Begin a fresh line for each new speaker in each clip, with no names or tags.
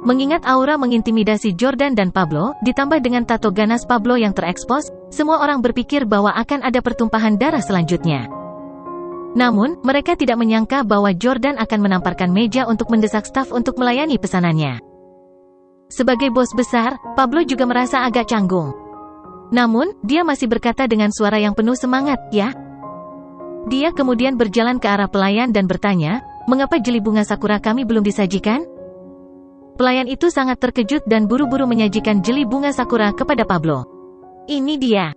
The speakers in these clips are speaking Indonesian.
Mengingat aura mengintimidasi Jordan dan Pablo, ditambah dengan tato ganas Pablo yang terekspos, semua orang berpikir bahwa akan ada pertumpahan darah selanjutnya. Namun, mereka tidak menyangka bahwa Jordan akan menamparkan meja untuk mendesak staf untuk melayani pesanannya. Sebagai bos besar, Pablo juga merasa agak canggung. Namun, dia masih berkata dengan suara yang penuh semangat, "Ya." Dia kemudian berjalan ke arah pelayan dan bertanya, "Mengapa jeli bunga sakura kami belum disajikan?" Pelayan itu sangat terkejut dan buru-buru menyajikan jeli bunga sakura kepada Pablo. "Ini dia."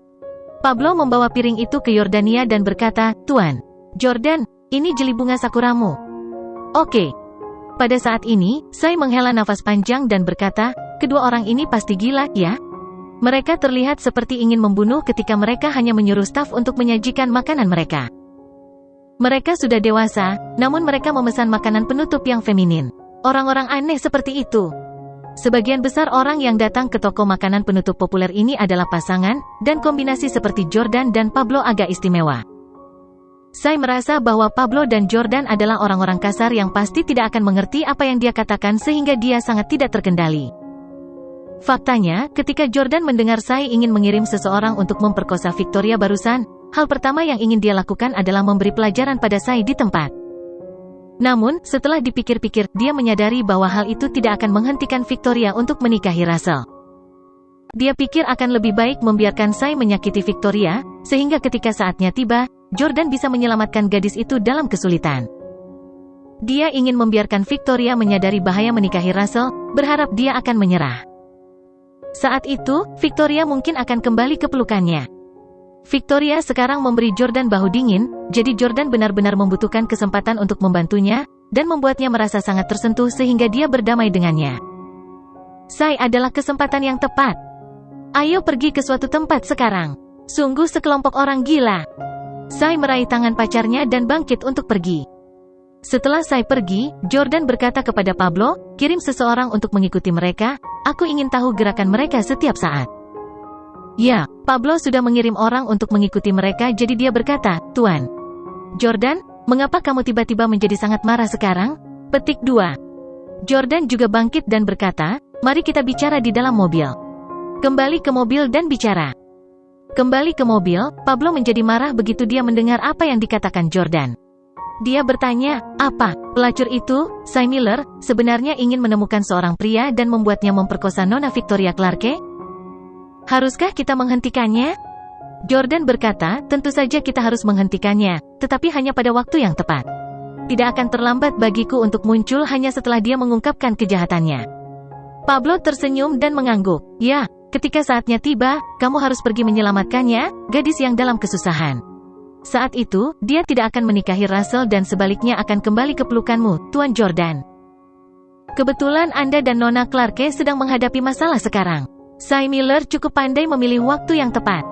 Pablo membawa piring itu ke Yordania dan berkata, "Tuan Jordan, ini jeli bunga sakuramu." "Oke." Pada saat ini, Sai menghela nafas panjang dan berkata, "Kedua orang ini pasti gila, ya?" Mereka terlihat seperti ingin membunuh ketika mereka hanya menyuruh staf untuk menyajikan makanan mereka. Mereka sudah dewasa, namun mereka memesan makanan penutup yang feminin. Orang-orang aneh seperti itu. Sebagian besar orang yang datang ke toko makanan penutup populer ini adalah pasangan, dan kombinasi seperti Jordan dan Pablo agak istimewa. Sai merasa bahwa Pablo dan Jordan adalah orang-orang kasar yang pasti tidak akan mengerti apa yang dia katakan sehingga dia sangat tidak terkendali. Faktanya, ketika Jordan mendengar Sai ingin mengirim seseorang untuk memperkosa Victoria barusan, hal pertama yang ingin dia lakukan adalah memberi pelajaran pada Sai di tempat. Namun, setelah dipikir-pikir, dia menyadari bahwa hal itu tidak akan menghentikan Victoria untuk menikahi Russell. Dia pikir akan lebih baik membiarkan Sai menyakiti Victoria, sehingga ketika saatnya tiba, Jordan bisa menyelamatkan gadis itu dalam kesulitan. Dia ingin membiarkan Victoria menyadari bahaya menikahi Russell, berharap dia akan menyerah. Saat itu, Victoria mungkin akan kembali ke pelukannya. Victoria sekarang memberi Jordan bahu dingin, jadi Jordan benar-benar membutuhkan kesempatan untuk membantunya, dan membuatnya merasa sangat tersentuh sehingga dia berdamai dengannya. Sai adalah kesempatan yang tepat. Ayo pergi ke suatu tempat sekarang. Sungguh sekelompok orang gila. Sai meraih tangan pacarnya dan bangkit untuk pergi. Setelah Sai pergi, Jordan berkata kepada Pablo, "Kirim seseorang untuk mengikuti mereka, aku ingin tahu gerakan mereka setiap saat." Ya, Pablo sudah mengirim orang untuk mengikuti mereka jadi dia berkata, "Tuan Jordan, mengapa kamu tiba-tiba menjadi sangat marah sekarang?" Petik 2. Jordan juga bangkit dan berkata, "Mari kita bicara di dalam mobil." Kembali ke mobil dan bicara. Kembali ke mobil, Pablo menjadi marah begitu dia mendengar apa yang dikatakan Jordan. Dia bertanya, "Apa, pelacur itu, Sai Miller, sebenarnya ingin menemukan seorang pria dan membuatnya memperkosa Nona Victoria Clarke? Haruskah kita menghentikannya?" Jordan berkata, "Tentu saja kita harus menghentikannya, tetapi hanya pada waktu yang tepat. Tidak akan terlambat bagiku untuk muncul hanya setelah dia mengungkapkan kejahatannya." Pablo tersenyum dan mengangguk. "Ya, ketika saatnya tiba, kamu harus pergi menyelamatkannya, gadis yang dalam kesusahan. Saat itu, dia tidak akan menikahi Russell dan sebaliknya akan kembali ke pelukanmu, Tuan Jordan. Kebetulan Anda dan Nona Clarke sedang menghadapi masalah sekarang. Sai Miller cukup pandai memilih waktu yang tepat."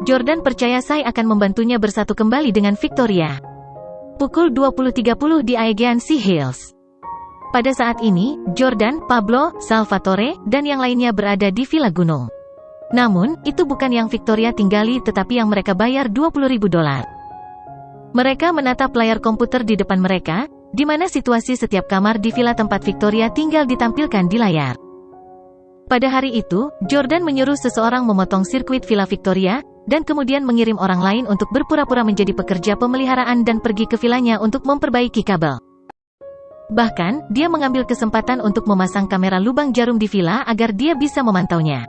Jordan percaya Sai akan membantunya bersatu kembali dengan Victoria. Pukul 20.30 di Aegean Sea Hills. Pada saat ini, Jordan, Pablo, Salvatore, dan yang lainnya berada di Villa Gunung. Namun, itu bukan yang Victoria tinggali tetapi yang mereka bayar $20.000. Mereka menatap layar komputer di depan mereka, di mana situasi setiap kamar di villa tempat Victoria tinggal ditampilkan di layar. Pada hari itu, Jordan menyuruh seseorang memotong sirkuit Villa Victoria, dan kemudian mengirim orang lain untuk berpura-pura menjadi pekerja pemeliharaan dan pergi ke villanya untuk memperbaiki kabel. Bahkan, dia mengambil kesempatan untuk memasang kamera lubang jarum di villa agar dia bisa memantaunya.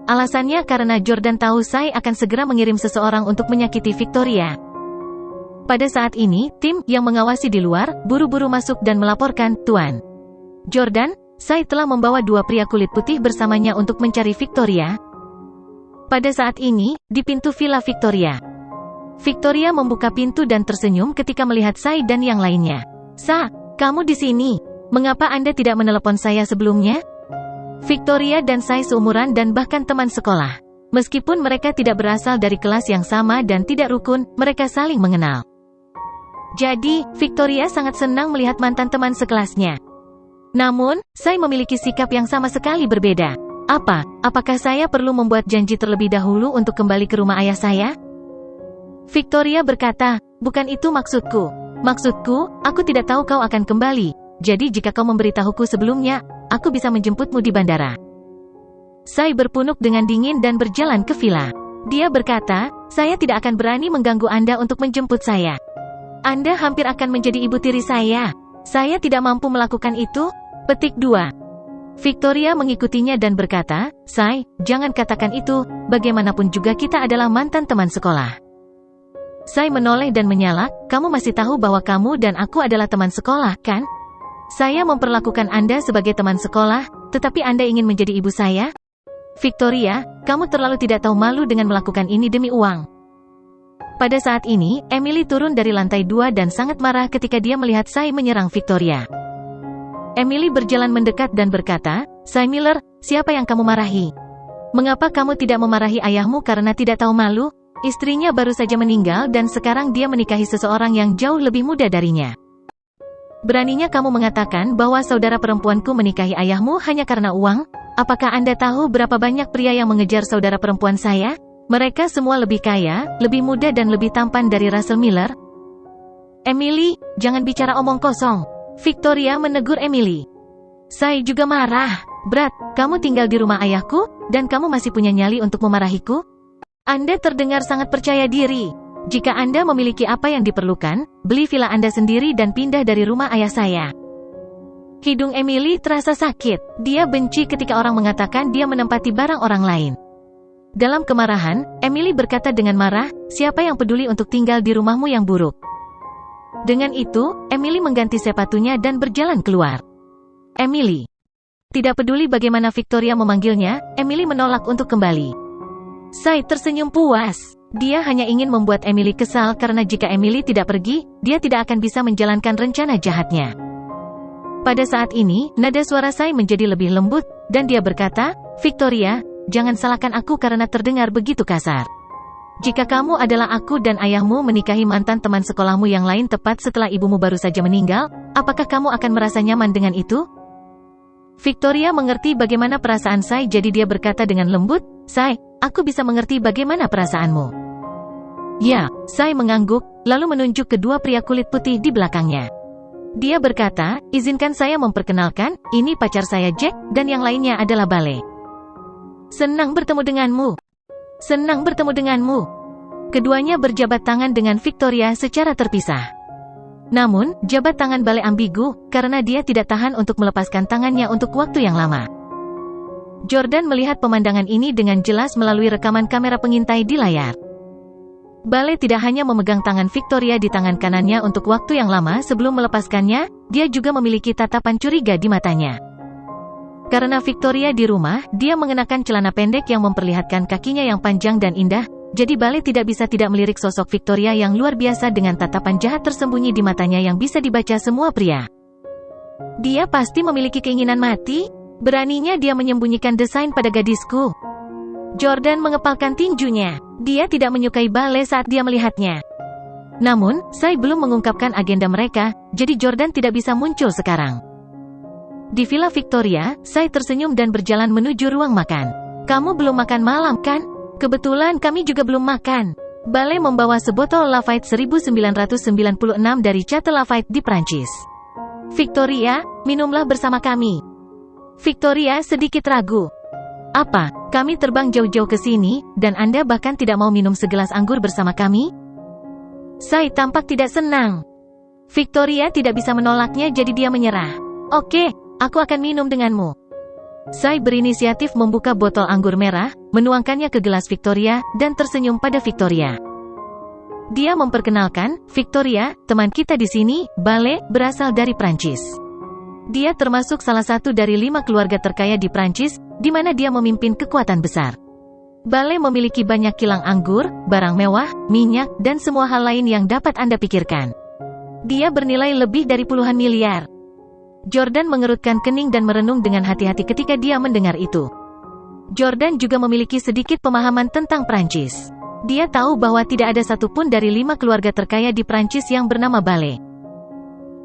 Alasannya karena Jordan tahu Sai akan segera mengirim seseorang untuk menyakiti Victoria. Pada saat ini, tim yang mengawasi di luar, buru-buru masuk dan melaporkan, "Tuan Jordan, Sai telah membawa 2 pria kulit putih bersamanya untuk mencari Victoria." Pada saat ini, di pintu Villa Victoria. Victoria membuka pintu dan tersenyum ketika melihat Sai dan yang lainnya. "Sa, kamu di sini. Mengapa Anda tidak menelepon saya sebelumnya?" Victoria dan Sai seumuran dan bahkan teman sekolah. Meskipun mereka tidak berasal dari kelas yang sama dan tidak rukun, mereka saling mengenal. Jadi, Victoria sangat senang melihat mantan teman sekelasnya. Namun, Sai memiliki sikap yang sama sekali berbeda. Apakah saya perlu membuat janji terlebih dahulu untuk kembali ke rumah ayah saya? Victoria berkata, "Bukan itu maksudku. Maksudku, aku tidak tahu kau akan kembali. Jadi jika kau memberitahuku sebelumnya, aku bisa menjemputmu di bandara. Sai berpunuk dengan dingin dan berjalan ke villa. Dia berkata, saya tidak akan berani mengganggu Anda untuk menjemput saya. Anda hampir akan menjadi ibu tiri saya. Saya tidak mampu melakukan itu. Petik 2. Victoria mengikutinya dan berkata, Sai, jangan katakan itu, bagaimanapun juga kita adalah mantan teman sekolah. Sai menoleh dan menyalak, kamu masih tahu bahwa kamu dan aku adalah teman sekolah, kan? Saya memperlakukan Anda sebagai teman sekolah, tetapi Anda ingin menjadi ibu saya? Victoria, kamu terlalu tidak tahu malu dengan melakukan ini demi uang. Pada saat ini, Emily turun dari lantai 2 dan sangat marah ketika dia melihat Sai menyerang Victoria. Emily berjalan mendekat dan berkata, Sai Miller, siapa yang kamu marahi? Mengapa kamu tidak memarahi ayahmu karena tidak tahu malu? Istrinya baru saja meninggal dan sekarang dia menikahi seseorang yang jauh lebih muda darinya. Beraninya kamu mengatakan bahwa saudara perempuanku menikahi ayahmu hanya karena uang? Apakah Anda tahu berapa banyak pria yang mengejar saudara perempuan saya? Mereka semua lebih kaya, lebih muda dan lebih tampan dari Russell Miller. Emily, jangan bicara omong kosong. Victoria menegur Emily. Sai juga marah. Brad, kamu tinggal di rumah ayahku, dan kamu masih punya nyali untuk memarahiku? Anda terdengar sangat percaya diri. Jika Anda memiliki apa yang diperlukan, beli villa Anda sendiri dan pindah dari rumah ayah saya. Hidung Emily terasa sakit. Dia benci ketika orang mengatakan dia menempati barang orang lain. Dalam kemarahan, Emily berkata dengan marah, siapa yang peduli untuk tinggal di rumahmu yang buruk? Dengan itu, Emily mengganti sepatunya dan berjalan keluar. Emily. Tidak peduli bagaimana Victoria memanggilnya, Emily menolak untuk kembali. Sai tersenyum puas. Dia hanya ingin membuat Emily kesal karena jika Emily tidak pergi, dia tidak akan bisa menjalankan rencana jahatnya. Pada saat ini, nada suara Sai menjadi lebih lembut, dan dia berkata, Victoria, jangan salahkan aku karena terdengar begitu kasar. Jika kamu adalah aku dan ayahmu menikahi mantan teman sekolahmu yang lain tepat setelah ibumu baru saja meninggal, apakah kamu akan merasa nyaman dengan itu? Victoria mengerti bagaimana perasaan Sai jadi dia berkata dengan lembut, Sai, aku bisa mengerti bagaimana perasaanmu. Ya, Sai mengangguk, lalu menunjuk kedua pria kulit putih di belakangnya. Dia berkata, izinkan saya memperkenalkan, ini pacar saya Jack, dan yang lainnya adalah Bale. Senang bertemu denganmu. Senang bertemu denganmu. Keduanya berjabat tangan dengan Victoria secara terpisah. Namun, jabat tangan Bale ambigu, karena dia tidak tahan untuk melepaskan tangannya untuk waktu yang lama. Jordan melihat pemandangan ini dengan jelas melalui rekaman kamera pengintai di layar. Bale tidak hanya memegang tangan Victoria di tangan kanannya untuk waktu yang lama sebelum melepaskannya, dia juga memiliki tatapan curiga di matanya. Karena Victoria di rumah, dia mengenakan celana pendek yang memperlihatkan kakinya yang panjang dan indah, jadi Bale tidak bisa tidak melirik sosok Victoria yang luar biasa dengan tatapan jahat tersembunyi di matanya yang bisa dibaca semua pria. Dia pasti memiliki keinginan mati, beraninya dia menyembunyikan desain pada gadisku. Jordan mengepalkan tinjunya. Dia tidak menyukai Bale saat dia melihatnya. Namun, Sai belum mengungkapkan agenda mereka, jadi Jordan tidak bisa muncul sekarang. Di Villa Victoria, Sai tersenyum dan berjalan menuju ruang makan. Kamu belum makan malam, kan? Kebetulan kami juga belum makan. Bale membawa sebotol Lafite 1996 dari Chateau Lafite di Prancis. Victoria, minumlah bersama kami. Victoria sedikit ragu. Apa, kami terbang jauh-jauh ke sini, dan Anda bahkan tidak mau minum segelas anggur bersama kami? Sai tampak tidak senang. Victoria tidak bisa menolaknya jadi dia menyerah. Oke, aku akan minum denganmu. Sai berinisiatif membuka botol anggur merah, menuangkannya ke gelas Victoria, dan tersenyum pada Victoria. Dia memperkenalkan, Victoria, teman kita di sini, Bale, berasal dari Prancis. Dia termasuk salah satu dari 5 keluarga terkaya di Prancis, di mana dia memimpin kekuatan besar. Bale memiliki banyak kilang anggur, barang mewah, minyak, dan semua hal lain yang dapat Anda pikirkan. Dia bernilai lebih dari puluhan miliar. Jordan mengerutkan kening dan merenung dengan hati-hati ketika dia mendengar itu. Jordan juga memiliki sedikit pemahaman tentang Prancis. Dia tahu bahwa tidak ada satupun dari 5 keluarga terkaya di Prancis yang bernama Bale.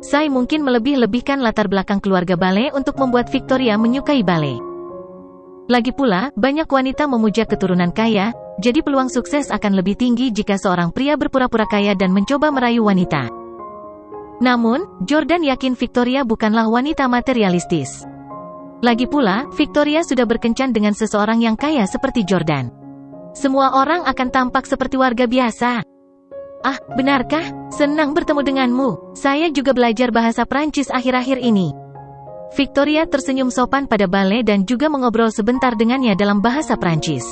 Sai mungkin melebih-lebihkan latar belakang keluarga Bale untuk membuat Victoria menyukai Bale. Lagi pula, banyak wanita memuja keturunan kaya, jadi peluang sukses akan lebih tinggi jika seorang pria berpura-pura kaya dan mencoba merayu wanita. Namun, Jordan yakin Victoria bukanlah wanita materialistis. Lagi pula, Victoria sudah berkencan dengan seseorang yang kaya seperti Jordan. Semua orang akan tampak seperti warga biasa. Ah, benarkah? Senang bertemu denganmu. Saya juga belajar bahasa Prancis akhir-akhir ini. Victoria tersenyum sopan pada Bale dan juga mengobrol sebentar dengannya dalam bahasa Prancis.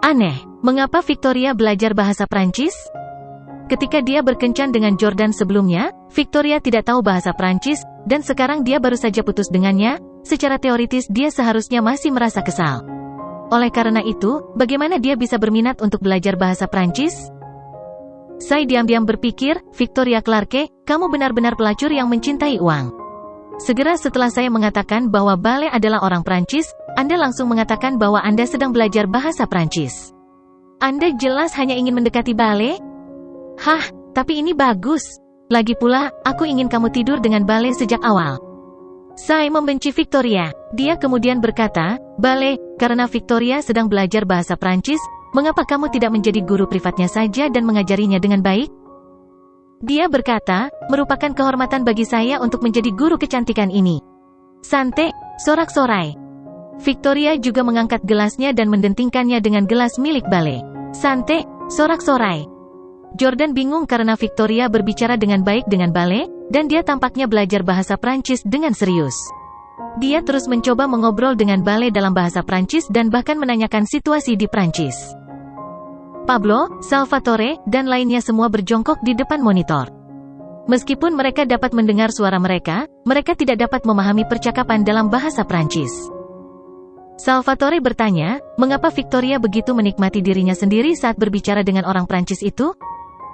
Aneh, mengapa Victoria belajar bahasa Prancis? Ketika dia berkencan dengan Jordan sebelumnya, Victoria tidak tahu bahasa Prancis, dan sekarang dia baru saja putus dengannya. Secara teoritis dia seharusnya masih merasa kesal. Oleh karena itu, bagaimana dia bisa berminat untuk belajar bahasa Prancis? Saya diam-diam berpikir, Victoria Clarke, kamu benar-benar pelacur yang mencintai uang. Segera setelah saya mengatakan bahwa Bale adalah orang Prancis, Anda langsung mengatakan bahwa Anda sedang belajar bahasa Prancis. Anda jelas hanya ingin mendekati Bale? Hah, tapi ini bagus. Lagi pula, aku ingin kamu tidur dengan Bale sejak awal. Saya membenci Victoria. Dia kemudian berkata, Bale, karena Victoria sedang belajar bahasa Prancis, mengapa kamu tidak menjadi guru privatnya saja dan mengajarinya dengan baik? Dia berkata, merupakan kehormatan bagi saya untuk menjadi guru kecantikan ini. Sante, sorak-sorai. Victoria juga mengangkat gelasnya dan mendentingkannya dengan gelas milik Bale. Sante, sorak-sorai. Jordan bingung karena Victoria berbicara dengan baik dengan Bale, dan dia tampaknya belajar bahasa Prancis dengan serius. Dia terus mencoba mengobrol dengan Bale dalam bahasa Prancis dan bahkan menanyakan situasi di Prancis. Pablo, Salvatore, dan lainnya semua berjongkok di depan monitor. Meskipun mereka dapat mendengar suara mereka tidak dapat memahami percakapan dalam bahasa Prancis. Salvatore bertanya, mengapa Victoria begitu menikmati dirinya sendiri saat berbicara dengan orang Prancis itu?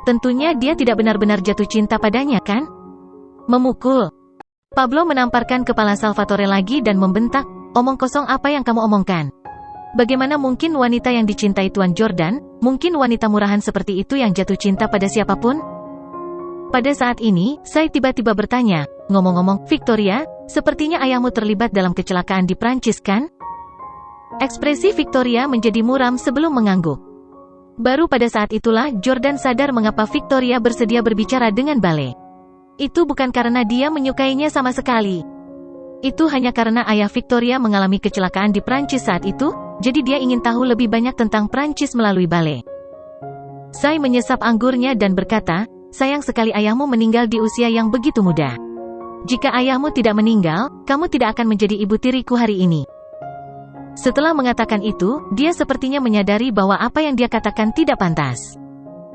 Tentunya dia tidak benar-benar jatuh cinta padanya, kan? Memukul. Pablo menamparkan kepala Salvatore lagi dan membentak, omong kosong apa yang kamu omongkan? Bagaimana mungkin wanita yang dicintai Tuan Jordan, mungkin wanita murahan seperti itu yang jatuh cinta pada siapapun? Pada saat ini, saya tiba-tiba bertanya, ngomong-ngomong, Victoria, sepertinya ayahmu terlibat dalam kecelakaan di Prancis, kan? Ekspresi Victoria menjadi muram sebelum mengangguk. Baru pada saat itulah Jordan sadar mengapa Victoria bersedia berbicara dengan Bale. Itu bukan karena dia menyukainya sama sekali. Itu hanya karena ayah Victoria mengalami kecelakaan di Prancis saat itu, jadi dia ingin tahu lebih banyak tentang Prancis melalui Bale. Sai menyesap anggurnya dan berkata, sayang sekali ayahmu meninggal di usia yang begitu muda. Jika ayahmu tidak meninggal, kamu tidak akan menjadi ibu tiriku hari ini. Setelah mengatakan itu, dia sepertinya menyadari bahwa apa yang dia katakan tidak pantas.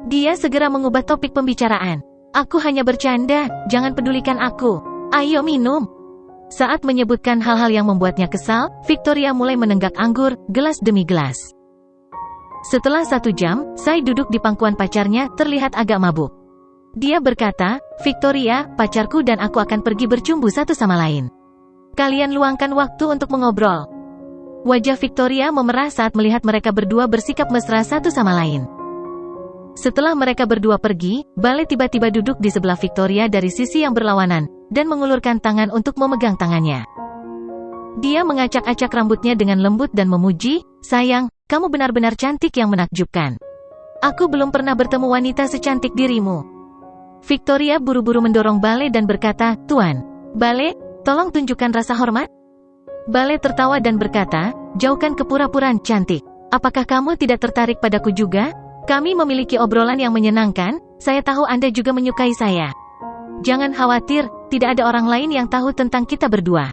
Dia segera mengubah topik pembicaraan. Aku hanya bercanda, jangan pedulikan aku. Ayo minum. Saat menyebutkan hal-hal yang membuatnya kesal, Victoria mulai menenggak anggur, gelas demi gelas. Setelah 1 jam, Sai duduk di pangkuan pacarnya, terlihat agak mabuk. Dia berkata, Victoria, pacarku dan aku akan pergi bercumbu satu sama lain. Kalian luangkan waktu untuk mengobrol. Wajah Victoria memerah saat melihat mereka berdua bersikap mesra satu sama lain. Setelah mereka berdua pergi, Bale tiba-tiba duduk di sebelah Victoria dari sisi yang berlawanan, dan mengulurkan tangan untuk memegang tangannya. Dia mengacak-acak rambutnya dengan lembut dan memuji, sayang, kamu benar-benar cantik yang menakjubkan. Aku belum pernah bertemu wanita secantik dirimu. Victoria buru-buru mendorong Bale dan berkata, Tuan, Bale, tolong tunjukkan rasa hormat. Bale tertawa dan berkata, jauhkan kepura-puraan cantik. Apakah kamu tidak tertarik padaku juga? Kami memiliki obrolan yang menyenangkan, saya tahu Anda juga menyukai saya. Jangan khawatir, tidak ada orang lain yang tahu tentang kita berdua.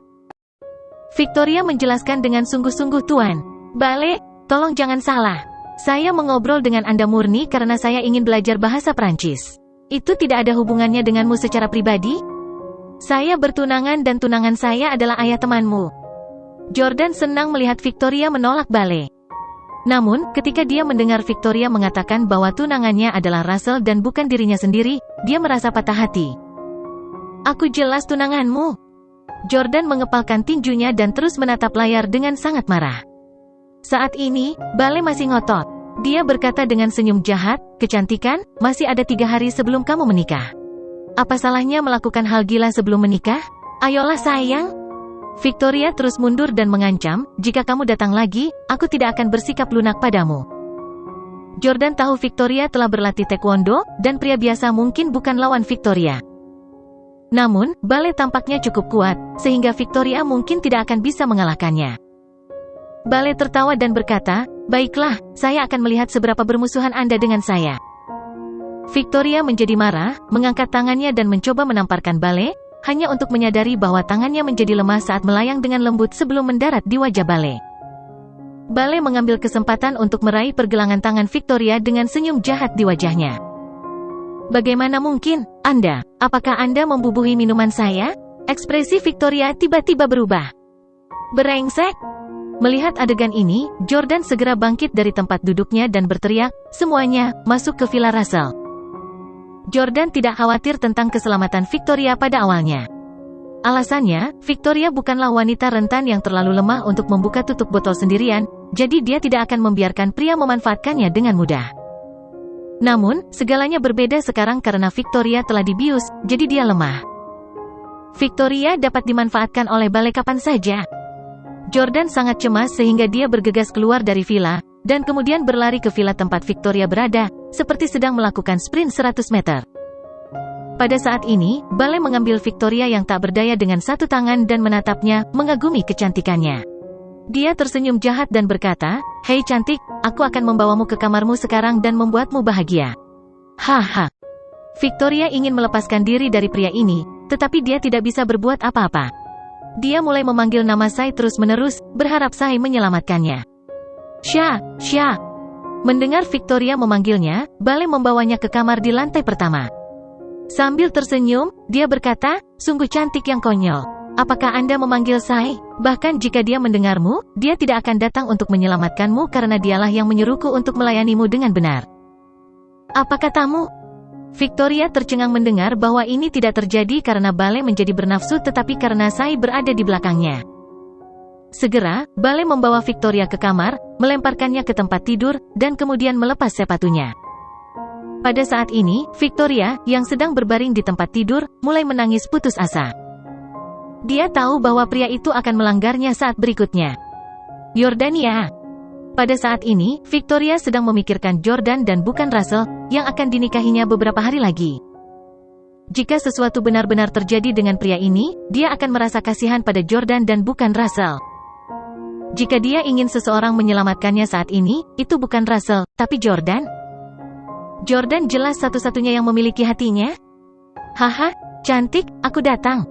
Victoria menjelaskan dengan sungguh-sungguh Tuan. Bale, tolong jangan salah. Saya mengobrol dengan Anda murni karena saya ingin belajar bahasa Prancis. Itu tidak ada hubungannya denganmu secara pribadi? Saya bertunangan dan tunangan saya adalah ayah temanmu. Jordan senang melihat Victoria menolak Bale. Namun, ketika dia mendengar Victoria mengatakan bahwa tunangannya adalah Russell dan bukan dirinya sendiri, dia merasa patah hati. Aku jelas tunanganmu. Jordan mengepalkan tinjunya dan terus menatap layar dengan sangat marah. Saat ini, Bale masih ngotot. Dia berkata dengan senyum jahat, kecantikan, masih ada 3 hari sebelum kamu menikah. Apa salahnya melakukan hal gila sebelum menikah? Ayolah sayang. Victoria terus mundur dan mengancam, jika kamu datang lagi, aku tidak akan bersikap lunak padamu. Jordan tahu Victoria telah berlatih taekwondo, dan pria biasa mungkin bukan lawan Victoria. Namun, Bale tampaknya cukup kuat, sehingga Victoria mungkin tidak akan bisa mengalahkannya. Bale tertawa dan berkata, "Baiklah, saya akan melihat seberapa bermusuhan Anda dengan saya." Victoria menjadi marah, mengangkat tangannya dan mencoba menamparkan Bale, hanya untuk menyadari bahwa tangannya menjadi lemah saat melayang dengan lembut sebelum mendarat di wajah Bale. Bale mengambil kesempatan untuk meraih pergelangan tangan Victoria dengan senyum jahat di wajahnya. "Bagaimana mungkin, Anda? Apakah Anda membubuhi minuman saya?" Ekspresi Victoria tiba-tiba berubah. "Berengsek!" Melihat adegan ini, Jordan segera bangkit dari tempat duduknya dan berteriak, "Semuanya, masuk ke Villa Russell." Jordan tidak khawatir tentang keselamatan Victoria pada awalnya. Alasannya, Victoria bukanlah wanita rentan yang terlalu lemah untuk membuka tutup botol sendirian, jadi dia tidak akan membiarkan pria memanfaatkannya dengan mudah. Namun, segalanya berbeda sekarang karena Victoria telah dibius, jadi dia lemah. Victoria dapat dimanfaatkan oleh Bale kapan saja. Jordan sangat cemas sehingga dia bergegas keluar dari villa, dan kemudian berlari ke villa tempat Victoria berada, seperti sedang melakukan sprint 100 meter. Pada saat ini, Bale mengambil Victoria yang tak berdaya dengan satu tangan dan menatapnya, mengagumi kecantikannya. Dia tersenyum jahat dan berkata, "Hei cantik, aku akan membawamu ke kamarmu sekarang dan membuatmu bahagia." Haha. Victoria ingin melepaskan diri dari pria ini, tetapi dia tidak bisa berbuat apa-apa. Dia mulai memanggil nama Sai terus-menerus, berharap Sai menyelamatkannya. Sha. Mendengar Victoria memanggilnya, Bale membawanya ke kamar di lantai pertama. Sambil tersenyum, dia berkata, "Sungguh cantik yang konyol. Apakah Anda memanggil Sai? Bahkan jika dia mendengarmu, dia tidak akan datang untuk menyelamatkanmu karena dialah yang menyuruhku untuk melayanimu dengan benar. Apa katamu?" Victoria tercengang mendengar bahwa ini tidak terjadi karena Bale menjadi bernafsu tetapi karena Sai berada di belakangnya. Segera, Bale membawa Victoria ke kamar, melemparkannya ke tempat tidur, dan kemudian melepas sepatunya. Pada saat ini, Victoria, yang sedang berbaring di tempat tidur, mulai menangis putus asa. Dia tahu bahwa pria itu akan melanggarnya saat berikutnya. Jordania. Pada saat ini, Victoria sedang memikirkan Jordan dan bukan Russell, yang akan dinikahinya beberapa hari lagi. Jika sesuatu benar-benar terjadi dengan pria ini, dia akan merasa kasihan pada Jordan dan bukan Russell. Jika dia ingin seseorang menyelamatkannya saat ini, itu bukan Russell, tapi Jordan. Jordan jelas satu-satunya yang memiliki hatinya. Haha, cantik, aku datang.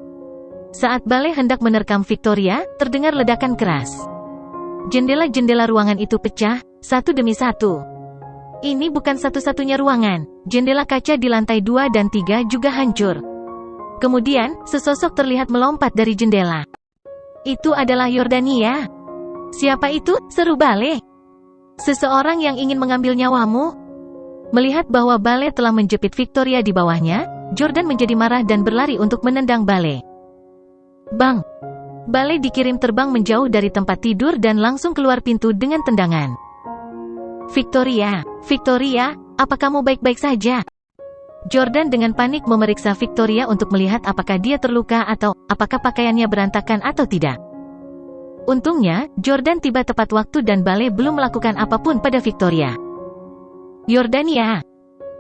Saat Bale hendak menerkam Victoria, terdengar ledakan keras. Jendela-jendela ruangan itu pecah, satu demi satu. Ini bukan satu-satunya ruangan, jendela kaca di lantai 2 dan 3 juga hancur. Kemudian, sesosok terlihat melompat dari jendela. Itu adalah Jordania. "Siapa itu?" seru Bale. "Seseorang yang ingin mengambil nyawamu." Melihat bahwa Bale telah menjepit Victoria di bawahnya, Jordan menjadi marah dan berlari untuk menendang Bale. Bang! Bale dikirim terbang menjauh dari tempat tidur dan langsung keluar pintu dengan tendangan. Victoria, apa kamu baik-baik saja?" Jordan dengan panik memeriksa Victoria untuk melihat apakah dia terluka atau apakah pakaiannya berantakan atau tidak. Untungnya, Jordan tiba tepat waktu dan Bale belum melakukan apapun pada Victoria. Jordania.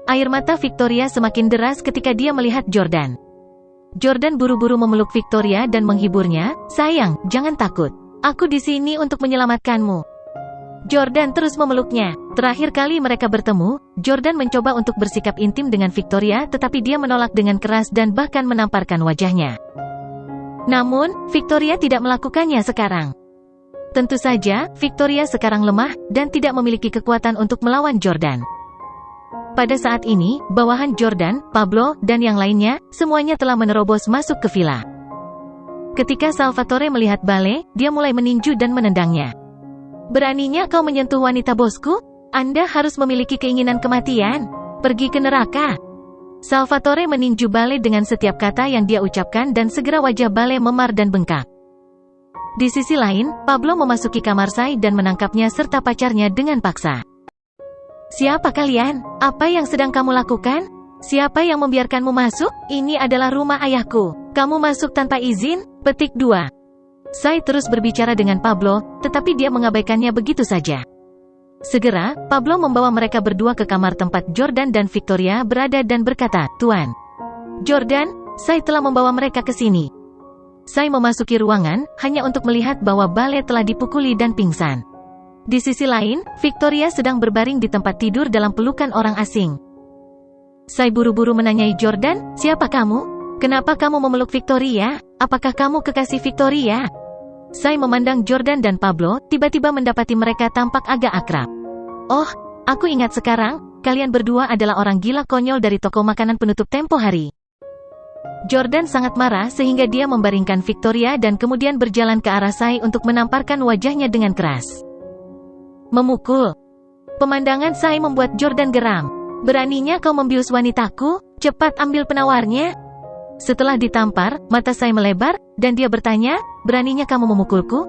Air mata Victoria semakin deras ketika dia melihat Jordan. Jordan buru-buru memeluk Victoria dan menghiburnya, "Sayang, jangan takut. Aku di sini untuk menyelamatkanmu." Jordan terus memeluknya. Terakhir kali mereka bertemu, Jordan mencoba untuk bersikap intim dengan Victoria tetapi dia menolak dengan keras dan bahkan menamparkan wajahnya. Namun, Victoria tidak melakukannya sekarang. Tentu saja, Victoria sekarang lemah, dan tidak memiliki kekuatan untuk melawan Jordan. Pada saat ini, bawahan Jordan, Pablo, dan yang lainnya, semuanya telah menerobos masuk ke villa. Ketika Salvatore melihat Bale, dia mulai meninju dan menendangnya. "Beraninya kau menyentuh wanita bosku? Anda harus memiliki keinginan kematian. Pergi ke neraka." Salvatore meninju Bale dengan setiap kata yang dia ucapkan dan segera wajah Bale memar dan bengkak. Di sisi lain, Pablo memasuki kamar Sai dan menangkapnya serta pacarnya dengan paksa. "Siapa kalian? Apa yang sedang kamu lakukan? Siapa yang membiarkanmu masuk? Ini adalah rumah ayahku. Kamu masuk tanpa izin?" Petik 2. Sai terus berbicara dengan Pablo, tetapi dia mengabaikannya begitu saja. Segera, Pablo membawa mereka berdua ke kamar tempat Jordan dan Victoria berada dan berkata, "Tuan Jordan, Sai telah membawa mereka ke sini. Sai memasuki ruangan, hanya untuk melihat bahwa Bale telah dipukuli dan pingsan. Di sisi lain, Victoria sedang berbaring di tempat tidur dalam pelukan orang asing. Sai buru-buru menanyai Jordan, siapa kamu? Kenapa kamu memeluk Victoria? Apakah kamu kekasih Victoria? Sai memandang Jordan dan Pablo, tiba-tiba mendapati mereka tampak agak akrab. Oh, aku ingat sekarang, kalian berdua adalah orang gila konyol dari toko makanan penutup tempo hari. Jordan sangat marah sehingga dia membaringkan Victoria dan kemudian berjalan ke arah Sai untuk menamparkan wajahnya dengan keras. Memukul. Pemandangan Sai membuat Jordan geram. Beraninya kau membius wanitaku? Cepat ambil penawarnya. Setelah ditampar, mata Sai melebar, dan dia bertanya, beraninya kamu memukulku?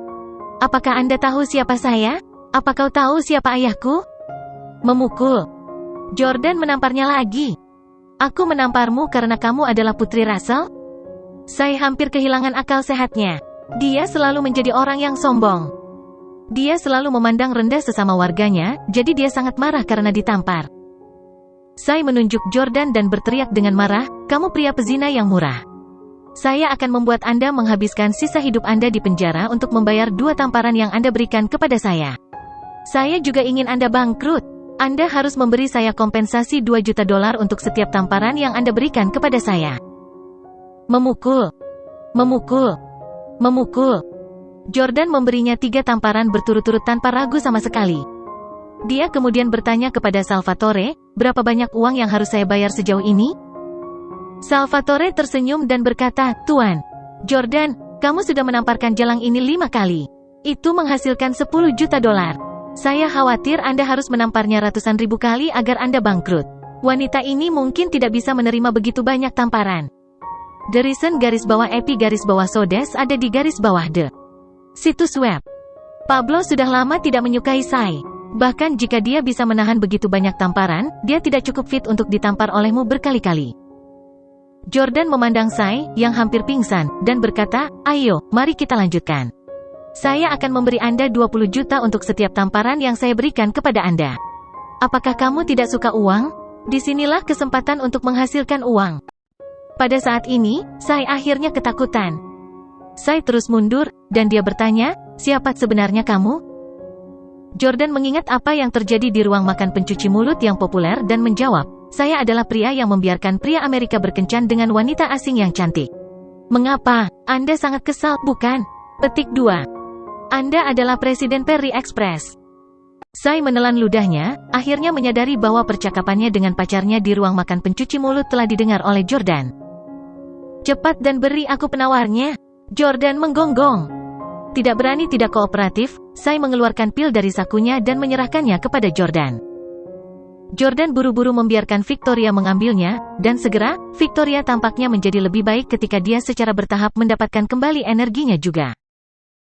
Apakah Anda tahu siapa saya? Apa kau tahu siapa ayahku? Memukul. Jordan menamparnya lagi. Aku menamparmu karena kamu adalah Putri Russell? Sai hampir kehilangan akal sehatnya. Dia selalu menjadi orang yang sombong. Dia selalu memandang rendah sesama warganya, jadi dia sangat marah karena ditampar. Sai menunjuk Jordan dan berteriak dengan marah, kamu pria pezina yang murah. Saya akan membuat Anda menghabiskan sisa hidup Anda di penjara untuk membayar 2 tamparan yang Anda berikan kepada saya. Saya juga ingin Anda bangkrut. Anda harus memberi saya kompensasi $2 juta untuk setiap tamparan yang Anda berikan kepada saya. Memukul. Memukul. Memukul. Jordan memberinya 3 tamparan berturut-turut tanpa ragu sama sekali. Dia kemudian bertanya kepada Salvatore, berapa banyak uang yang harus saya bayar sejauh ini? Salvatore tersenyum dan berkata, Tuan Jordan, kamu sudah menamparkan jalang ini 5 kali. Itu menghasilkan $10 juta. Saya khawatir Anda harus menamparnya ratusan ribu kali agar Anda bangkrut. Wanita ini mungkin tidak bisa menerima begitu banyak tamparan. Derizen _epi_sodes ada di garis bawah the. Situs web. Pablo sudah lama tidak menyukai Sai. Bahkan jika dia bisa menahan begitu banyak tamparan, dia tidak cukup fit untuk ditampar olehmu berkali-kali. Jordan memandang Sai, yang hampir pingsan, dan berkata, ayo, mari kita lanjutkan. Saya akan memberi Anda 20 juta untuk setiap tamparan yang saya berikan kepada Anda. Apakah kamu tidak suka uang? Disinilah kesempatan untuk menghasilkan uang. Pada saat ini, Sai akhirnya ketakutan. Sai terus mundur, dan dia bertanya, siapa sebenarnya kamu? Jordan mengingat apa yang terjadi di ruang makan pencuci mulut yang populer dan menjawab, saya adalah pria yang membiarkan pria Amerika berkencan dengan wanita asing yang cantik. Mengapa? Anda sangat kesal, bukan? Petik 2. Anda adalah Presiden Perry Express. Sai menelan ludahnya, akhirnya menyadari bahwa percakapannya dengan pacarnya di ruang makan pencuci mulut telah didengar oleh Jordan. Cepat dan beri aku penawarnya. Jordan menggonggong. Tidak berani tidak kooperatif, Sai mengeluarkan pil dari sakunya dan menyerahkannya kepada Jordan. Jordan buru-buru membiarkan Victoria mengambilnya, dan segera, Victoria tampaknya menjadi lebih baik ketika dia secara bertahap mendapatkan kembali energinya juga.